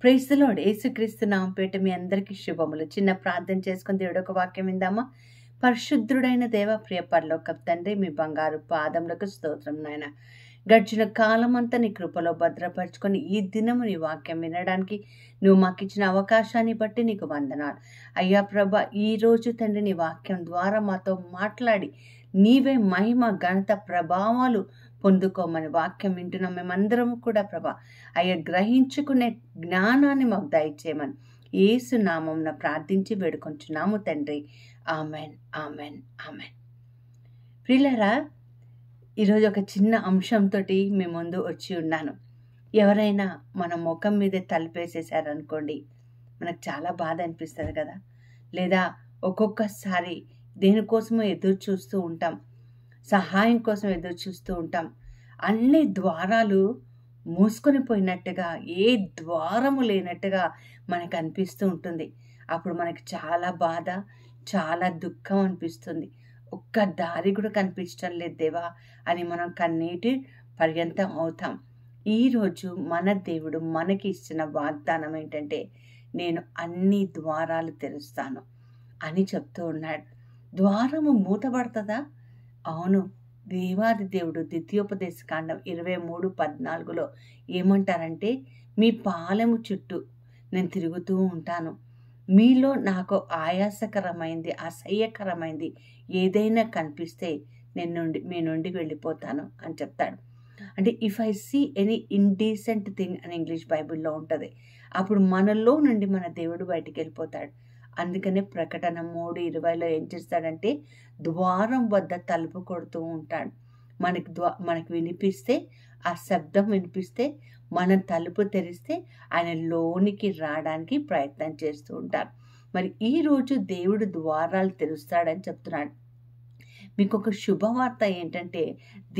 Praise the lord. యేసుక్రీస్తు నామం పేట మీ అందరికీ శుభములు. చిన్న ప్రార్థన చేసుకుని దేవుడు ఒక వాక్యం విందామా? పరిశుద్ధుడైన దేవ, ప్రియ పరలోకపు తండ్రి, మీ బంగారు పాదములకు స్తోత్రం నాయన. గడిచిన కాలమంతా నీ కృపలో భద్రపరుచుకొని ఈ దినము నీ వాక్యం వినడానికి నువ్వు మాకు ఇచ్చిన అవకాశాన్ని బట్టి నీకు వందనాలు అయ్యా ప్రభా. ఈరోజు తండ్రి నీ వాక్యం ద్వారా మాతో మాట్లాడి నీవే మహిమ ఘనత ప్రభావాలు పొందుకోమని వాక్యం వింటున్నాం మేమందరము కూడా ప్రభా. అయ్యా గ్రహించుకునే జ్ఞానాన్ని మాకు దయచేయమని యేసు నామమున ప్రార్థించి వేడుకొంచున్నాము తండ్రి. Amen, amen, amen. ప్రియులారా, ఈరోజు ఒక చిన్న అంశంతో మీ ముందు వచ్చి ఉన్నాను. ఎవరైనా మన ముఖం మీదే తలుపేసేసారనుకోండి, మనకు చాలా బాధ అనిపిస్తుంది కదా. లేదా ఒక్కొక్కసారి దేనికోసమో ఎదురు చూస్తూ ఉంటాం, సహాయం కోసం ఎదురు చూస్తూ ఉంటాం. అన్ని ద్వారాలు మూసుకొని పోయినట్టుగా, ఏ ద్వారము లేనట్టుగా మనకు అనిపిస్తూ ఉంటుంది. అప్పుడు మనకి చాలా బాధ, చాలా దుఃఖం అనిపిస్తుంది. ఒక్క దారి కూడా కనిపించడం లేదు దేవా అని మనం కన్నీటి పర్యంతం అవుతాం. ఈరోజు మన దేవుడు మనకి ఇచ్చిన వాగ్దానం ఏంటంటే, నేను అన్ని ద్వారాలు తెరుస్తాను అని చెప్తూ ఉన్నాడు. ద్వారము మూతబడుతుందా? అవును. దేవాది దేవుడు ద్వితీయోపదేశకాండం 23:14 ఏమంటారంటే, మీ పాలెము చుట్టూ నేను తిరుగుతూ ఉంటాను, మీలో నాకు ఆయాసకరమైంది, అసహ్యకరమైంది ఏదైనా కనిపిస్తే మీ నుండి వెళ్ళిపోతాను అని చెప్తాడు. అంటే if I see any indecent thing అని ఇంగ్లీష్ బైబిల్లో ఉంటుంది. అప్పుడు మనలో నుండి మన దేవుడు బయటికి వెళ్ళిపోతాడు. అందుకనే ప్రకటన 3:20 ఏం చేస్తాడంటే, ద్వారం వద్ద తలుపు కొడుతూ ఉంటాడు. మనకి వినిపిస్తే, ఆ శబ్దం వినిపిస్తే, మనం తలుపు తెరిస్తే ఆయన లోనికి రావడానికి ప్రయత్నం చేస్తూ ఉంటారు. మరి ఈరోజు దేవుడు ద్వారాలు తెరుస్తాడని చెప్తున్నాడు. మీకు ఒక శుభవార్త ఏంటంటే,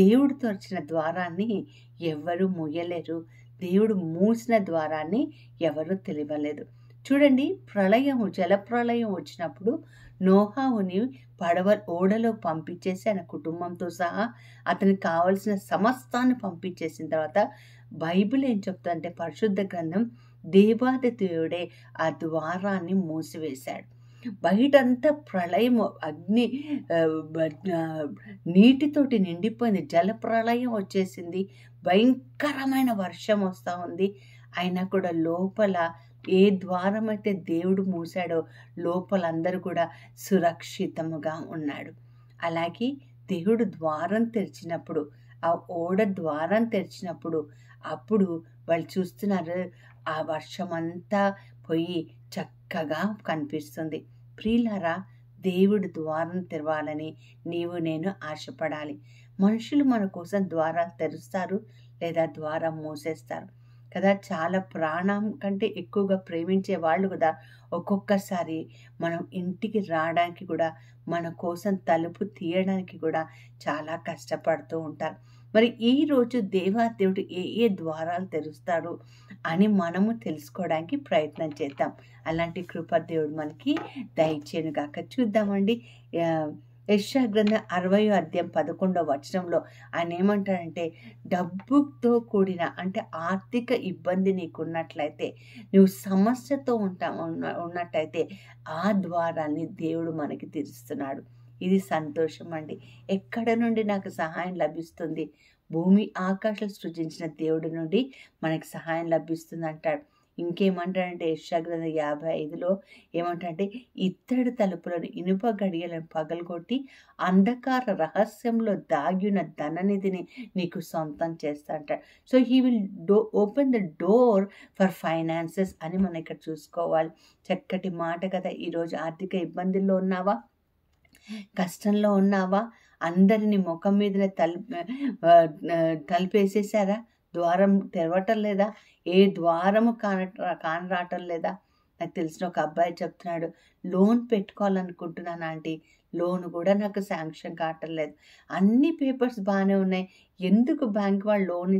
దేవుడు తెరిచిన ద్వారాన్ని ఎవరు మూయలేరు, దేవుడు మూసిన ద్వారాన్ని ఎవరు తెలియలేదు. చూడండి, జలప్రళయం వచ్చినప్పుడు నోహావుని ఓడలో పంపించేసి ఆయన కుటుంబంతో సహా అతనికి కావలసిన సమస్తాన్ని పంపించేసిన తర్వాత బైబిల్ ఏం చెప్తుందంటే, పరిశుద్ధ గ్రంథం, దేవాది దేవుడే ఆ ద్వారాన్ని మూసివేశాడు. బయటంతా ప్రళయం, అగ్ని, నీటితోటి నిండిపోయింది. జలప్రళయం వచ్చేసింది, భయంకరమైన వర్షం వస్తూ ఉంది. అయినా కూడా లోపల ఏ ద్వారం అయితే దేవుడు మూసాడో లోపల అందరూ కూడా సురక్షితముగా ఉన్నాడు. అలాగే దేవుడు ద్వారం తెరిచినప్పుడు, ఆ ఓడ ద్వారం తెరిచినప్పుడు, అప్పుడు వాళ్ళు చూస్తున్నారు, ఆ వర్షం అంతా పోయి చక్కగా కనిపిస్తుంది. ప్రియులారా, దేవుడు ద్వారం తెరవాలని నీవు నేను ఆశపడాలి. మనుషులు మన కోసం ద్వారాలు తెరుస్తారు లేదా ద్వారం మూసేస్తారు కదా. చాలా ప్రాణం కంటే ఎక్కువగా ప్రేమించే వాళ్ళు కూడా ఒక్కొక్కసారి మనం ఇంటికి రావడానికి కూడా, మన కోసం తలుపు తీయడానికి కూడా చాలా కష్టపడుతూ ఉంటారు. మరి ఈరోజు దేవాదేవుడు ఏ ద్వారాలు తెరుస్తాడు అని మనము తెలుసుకోవడానికి ప్రయత్నం చేద్దాం. అలాంటి కృప దేవుడు మనకి దయచేయను గాక. చూద్దామండి. యెషయా గ్రంథం 60:11 ఆయన ఏమంటాడంటే, డబ్బుతో కూడిన, అంటే ఆర్థిక ఇబ్బంది నీకున్నట్లయితే, నువ్వు సమస్యతో ఉన్నట్టయితే ఆ ద్వారాన్ని దేవుడు మనకి తెరుస్తున్నాడు. ఇది సంతోషం అండి. ఎక్కడ నుండి నాకు సహాయం లభిస్తుంది? భూమి ఆకాశాలు సృజించిన దేవుడి నుండి మనకి సహాయం లభిస్తుంది అంటాడు. ఇంకేమంటాడంటే, యెషయా గ్రంథం 55 ఏమంటాడంటే, ఇత్తడి తలుపులను, ఇనుప గడియలను పగలగొట్టి అంధకార రహస్యంలో దాగిన ధననిధిని నీకు సొంతం చేస్తా అంటాడు. So he will open the door for finances అని మనం ఇక్కడ చూసుకోవాలి. చక్కటి మాట కదా. ఈరోజు ఆర్థిక ఇబ్బందుల్లో ఉన్నావా? కష్టంలో ఉన్నావా? అందరినీ ముఖం మీదనే తలుపేసేసారా? ద్వారం తెరవటం లేదా? ఏ ద్వారము కానరాటం లేదా? నాకు తెలిసిన ఒక అబ్బాయి చెప్తున్నాడు, లోన్ పెట్టుకోవాలనుకుంటున్నాను ఆంటీ, లోన్ కూడా నాకు శాంక్షన్ కావటం లేదు. అన్ని పేపర్స్ బాగానే ఉన్నాయి, ఎందుకు బ్యాంక్ వాళ్ళు లోన్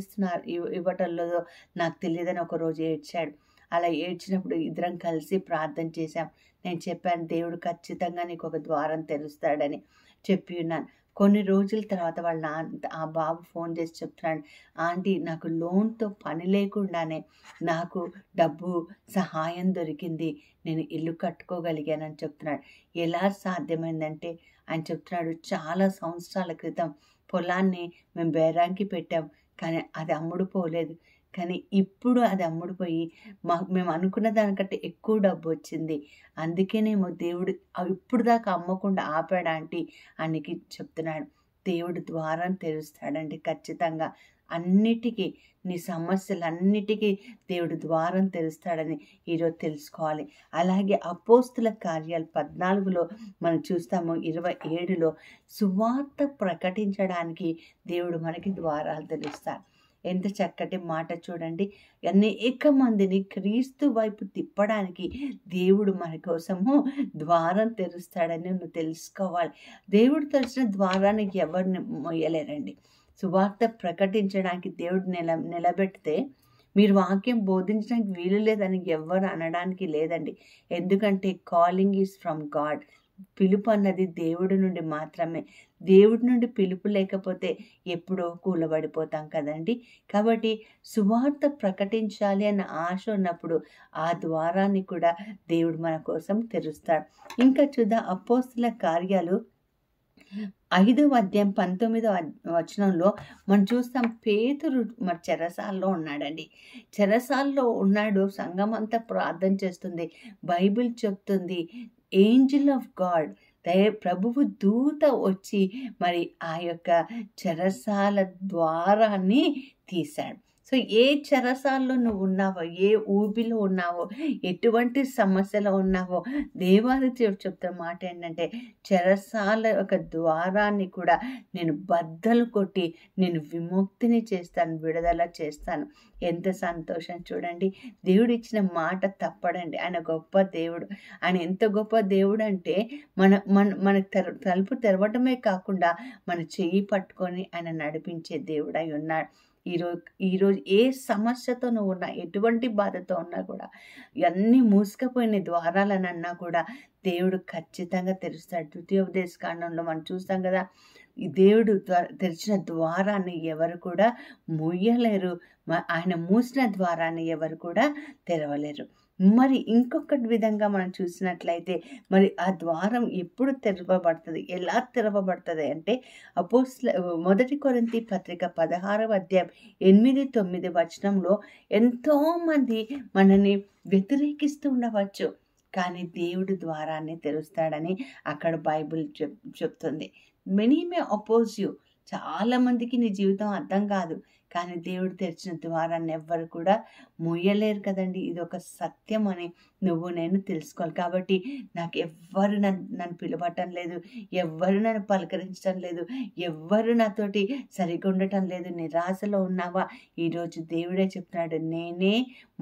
ఇవ్వటం లేదో నాకు తెలియదని ఒకరోజు ఏడ్చాడు. అలా ఏడ్చినప్పుడు ఇద్దరం కలిసి ప్రార్థన చేశాం. నేను చెప్పాను, దేవుడు ఖచ్చితంగా నీకు ఒక ద్వారం తెరుస్తాడని చెప్పి ఉన్నాను. కొన్ని రోజుల తర్వాత వాళ్ళ ఆ బాబు ఫోన్ చేసి చెప్తున్నాడు, ఆంటీ నాకు లోన్తో పని లేకుండానే నాకు డబ్బు సహాయం దొరికింది, నేను ఇల్లు కట్టుకోగలిగానని చెప్తున్నాడు. ఎలా సాధ్యమైందంటే ఆయన చెప్తున్నాడు, చాలా సంవత్సరాల క్రితం పొలాన్ని మేము బేరానికి పెట్టాం, కానీ అది అమ్ముడు పోలేదు. కానీ ఇప్పుడు అది అమ్ముడుపోయి మేము అనుకున్న దానికంటే ఎక్కువ డబ్బు వచ్చింది. అందుకేనేమో దేవుడు ఇప్పుడు దాకా అమ్మకుండా ఆపాడు ఆంటీ అనికి చెప్తున్నాడు. దేవుడు ద్వారం తెరుస్తాడండి ఖచ్చితంగా. అన్నిటికీ నీ సమస్యలన్నిటికీ దేవుడు ద్వారం తెరుస్తాడని ఈరోజు తెలుసుకోవాలి. అలాగే అపోస్తుల కార్యాలు 14లో మనం చూస్తాము, 27లో సువార్త ప్రకటించడానికి దేవుడు మనకి ద్వారాలు తెరుస్తాడు. ఎంత చక్కటి మాట చూడండి. అనేక మందిని క్రీస్తు వైపు తిప్పడానికి దేవుడు మన కోసము ద్వారం తెరుస్తాడని నువ్వు తెలుసుకోవాలి. దేవుడు తెరిచిన ద్వారాన్ని ఎవరిని మొయ్యలేరండి. సువార్త ప్రకటించడానికి దేవుడు నిలబెడితే మీరు వాక్యం బోధించడానికి వీలు లేదని ఎవరు అనడానికి లేదండి. ఎందుకంటే కాలింగ్ ఈజ్ ఫ్రమ్ గాడ్. పిలుపు అన్నది దేవుడి నుండి మాత్రమే. దేవుడి నుండి పిలుపు లేకపోతే ఎప్పుడో కూలబడిపోతాం కదండి. కాబట్టి సువార్త ప్రకటించాలి అన్న ఆశ ఉన్నప్పుడు ఆ ద్వారాన్ని కూడా దేవుడు మన కోసం తెరుస్తాడు. ఇంకా చూద్దాం, అపోస్తుల కార్యాలు 5వ అధ్యాయం 19వ వచనంలో మనం చూస్తాం, పేతురు మరి చెరసాల్లో ఉన్నాడండి. చెరసాల్లో ఉన్నాడు, సంఘం అంతా ప్రార్థన చేస్తుంది, బైబిల్ చెప్తుంది, ఏంజిల్ ఆఫ్ గాడ్ ప్రభువు దూత వచ్చి మరి ఆ యొక్క చెరసాల ద్వారాన్ని తీశాడు. సో ఏ చెరసాల్లో నువ్వు ఉన్నావో, ఏ ఊబిలో ఉన్నావో, ఎటువంటి సమస్యలో ఉన్నావో, దేవాది చెప్తున్న మాట ఏంటంటే చెరసాల యొక్క ద్వారాన్ని కూడా నేను బద్దలు కొట్టి నేను విముక్తిని చేస్తాను, విడుదల చేస్తాను. ఎంత సంతోషం చూడండి. దేవుడు ఇచ్చిన మాట తప్పడండి. ఆయన గొప్ప దేవుడు. ఆయన ఎంత గొప్ప దేవుడు అంటే మన తలుపు తెరవటమే కాకుండా మన చెయ్యి పట్టుకొని ఆయన నడిపించే దేవుడై ఉన్నాడు. ఈరోజు ఏ సమస్యతో నువ్వు ఉన్నా, ఎటువంటి బాధతో ఉన్నా కూడా, అన్నీ మూసుకపోయిన ద్వారాలనన్నా కూడా దేవుడు ఖచ్చితంగా తెరుస్తాడు. ద్వితీయోపదేశ కాండంలో మనం చూస్తాం కదా, ఈ దేవుడు తెరిచిన ద్వారాన్ని ఎవరు కూడా మూయలేరు, ఆయన మూసిన ద్వారాన్ని ఎవరు కూడా తెరవలేరు. మరి ఇంకొకటి విధంగా మనం చూసినట్లయితే మరి ఆ ద్వారం ఎప్పుడు తెరవబడుతుంది, ఎలా తెరవబడుతుంది అంటే మొదటి కొరింథీ పత్రిక 16వ అధ్యాయం 8-9 వచనంలో ఎంతోమంది మనని వ్యతిరేకిస్తూ ఉండవచ్చు, కానీ దేవుడు ద్వారాన్ని తెరుస్తాడని అక్కడ బైబిల్ చెప్తుంది. Many May oppose you. చాలా మందికి నీ జీవితం అర్థం కాదు, కానీ దేవుడు తెరిచిన ద్వారాన్ని ఎవ్వరు కూడా మూయలేరు కదండి. ఇది ఒక సత్యం అని నువ్వు నేను తెలుసుకోవాలి. కాబట్టి నాకు ఎవ్వరు నన్ను పిలవటం లేదు, ఎవ్వరు నన్ను పలకరించడం లేదు, ఎవ్వరు నాతోటి సరిగా ఉండటం లేదు, నిరాశలో ఉన్నావా, ఈరోజు దేవుడే చెప్తున్నాడు, నేనే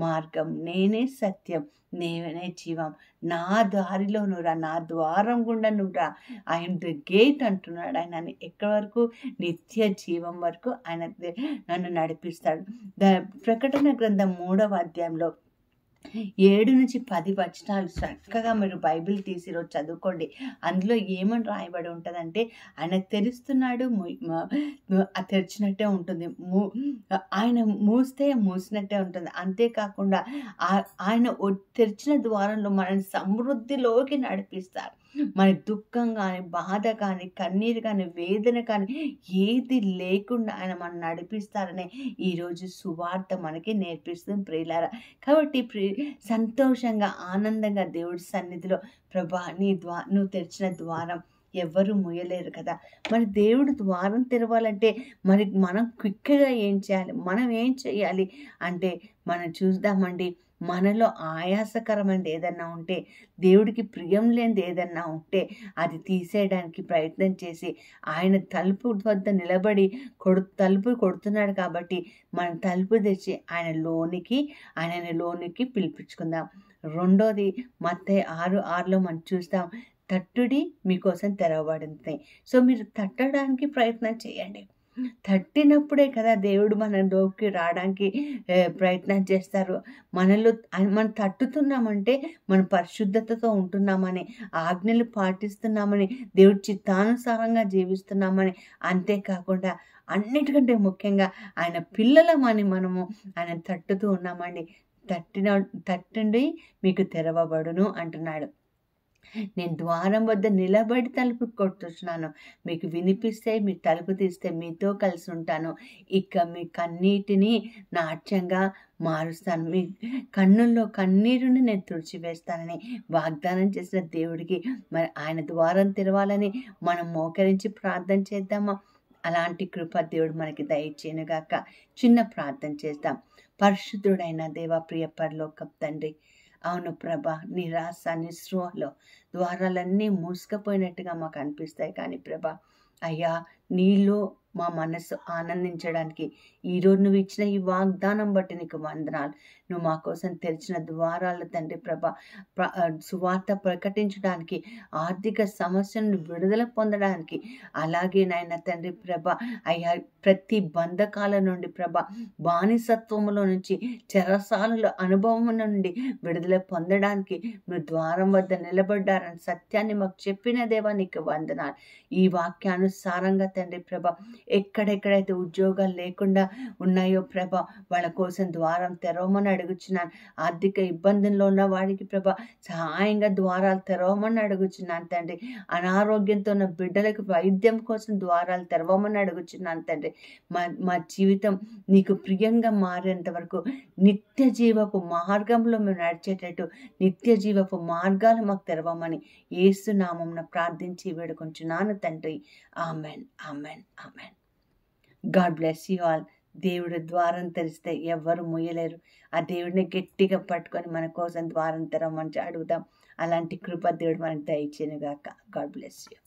మార్గం, నేనే సత్యం, నేనే జీవం, నా దారిలో నువ్వు రా, నా ద్వారం గుండా నువ్వు రా, ఐఎమ్ ద గేట్ అంటున్నాడు ఆయన. ఎక్కడి వరకు? నిత్య జీవం వరకు ఆయన నన్ను నడిపిస్తాడు. ప్రకటన గ్రంథం 3వ అధ్యాయంలో 7-10 వచనాలు చక్కగా మీరు బైబిల్ తీసి రోజు చదువుకోండి. అందులో ఏమని రాయబడి ఉంటుందంటే ఆయన తెరుస్తున్నాడు, తెరిచినట్టే ఉంటుంది, ఆయన మూస్తే మూసినట్టే ఉంటుంది. అంతేకాకుండా ఆయన తెరిచిన ద్వారంలో మనల్ని సమృద్ధిలోకి నడిపిస్తారు. మన దుఃఖం కానీ, బాధ కానీ, కన్నీరు కానీ, వేదన కానీ ఏది లేకుండా ఆయన మనం నడిపిస్తారనే ఈరోజు సువార్త మనకి నేర్పిస్తుంది ప్రియులారా. కాబట్టి సంతోషంగా, ఆనందంగా దేవుడి సన్నిధిలో, ప్రభా నువ్వు తెరిచిన ద్వారం ఎవరు మూయలేరు కదా. మరి దేవుడు ద్వారం తెరవాలంటే మరి మనం క్విక్గా ఏం చేయాలి, మనం ఏం చేయాలి అంటే మనం చూద్దామండి. మనలో ఆయాసకరమైనది ఏదన్నా ఉంటే, దేవుడికి ప్రియం లేనిది ఏదన్నా ఉంటే అది తీసేయడానికి ప్రయత్నం చేసి ఆయన తలుపు వద్ద నిలబడి తలుపు కొడుతున్నాడు కాబట్టి మన తలుపు తెచ్చి ఆయన లోనికి పిలిపించుకుందాం. రెండోది మత్తయి 6:6లో మనం చూస్తాం, తట్టుడి మీకోసం తెరవబడింది. సో మీరు తట్టడానికి ప్రయత్నం చేయండి. తట్టినప్పుడే కదా దేవుడు మనలోకి రావడానికి ప్రయత్నం చేస్తారు. మనం తట్టుతున్నామంటే మనం పరిశుద్ధతతో ఉంటున్నామని, ఆజ్ఞలు పాటిస్తున్నామని, దేవుడి చిత్తానుసారంగా జీవిస్తున్నామని, అంతేకాకుండా అన్నిటికంటే ముఖ్యంగా ఆయన పిల్లలమని మనము ఆయన తట్టుతూ ఉన్నామండి. తట్టండి మీకు తెరవబడును అంటున్నాడు. నేను ద్వారం వద్ద నిలబడి తలుపు కొట్టుచున్నాను, మీకు వినిపిస్తే మీరు తలుపు తీస్తే మీతో కలిసి ఉంటాను, ఇక మీ కన్నీటిని నాట్యంగా మారుస్తాను, మీ కన్నుల్లో కన్నీరుని నేను తుడిచివేస్తానని వాగ్దానం చేసిన దేవుడికి మరి ఆయన ద్వారం తెరవాలని మనం మోకరించి ప్రార్థన చేద్దామా? అలాంటి కృప దేవుడు మనకి దయచేయనుగాక. చిన్న ప్రార్థన చేద్దాం. పరిశుద్ధుడైన దేవా, ప్రియ పరలోకపు తండ్రి, అవును ప్రభా, నిరాశ నిస్పృహలో ద్వారాలన్నీ మూసుకుపోయినట్టుగా మాకు అనిపిస్తాయి. కానీ ప్రభా అయ్యా, నీలో మా మనసు ఆనందించడానికి ఈరోజు నువ్వు ఇచ్చిన ఈ వాగ్దానం బట్టి నీకు వందనాలు. నువ్వు మా కోసం తెరిచిన ద్వారాలు తండ్రి ప్రభా, సువార్త ప్రకటించడానికి, ఆర్థిక సమస్యలను విడుదల పొందడానికి, అలాగే నాయన తండ్రి ప్రభా అయ్యా, ప్రతి బంధకాల నుండి ప్రభా, బానిసత్వములో నుంచి, చెరసాలలో అనుభవం నుండి విడుదల పొందడానికి మీరు ద్వారం వద్ద నిలబడ్డారని సత్యాన్ని మాకు చెప్పిన దేవా నీకు వందనాలు. ఈ వాక్యానుసారంగా తండ్రి ప్రభా, ఎక్కడెక్కడైతే ఉద్యోగాలు లేకుండా ఉన్నాయో ప్రభా, వాళ్ళ కోసం ద్వారం తెరవమని అడుగుచున్నాను. ఆర్థిక ఇబ్బందుల్లో ఉన్న వాడికి ప్రభా సహాయంగా ద్వారాలు తెరవమని అడుగుచున్నాను తండ్రి. అనారోగ్యంతో ఉన్న బిడ్డలకు వైద్యం కోసం ద్వారాలు తెరవమని అడుగుచున్నాను తండ్రి. మా జీవితం నీకు ప్రియంగా మారేంత వరకు నిత్య జీవపు మార్గంలో మేము నడిచేటట్టు నిత్య జీవపు మార్గాలు మాకు తెరవమని యేసు నామమున ప్రార్థించి వేడుకొంచున్నాను తండ్రి. Amen, amen, amen. God bless you all. దేవుడు ద్వారం తెరిస్తే ఎవ్వరు మూయలేరు. ఆ దేవుడిని గట్టిగా పట్టుకొని మన కోసం ద్వారం తెరవమని అడుగుదాం. అలాంటి కృప దేవుడు మనకు దయచేయనుగాక. God bless you.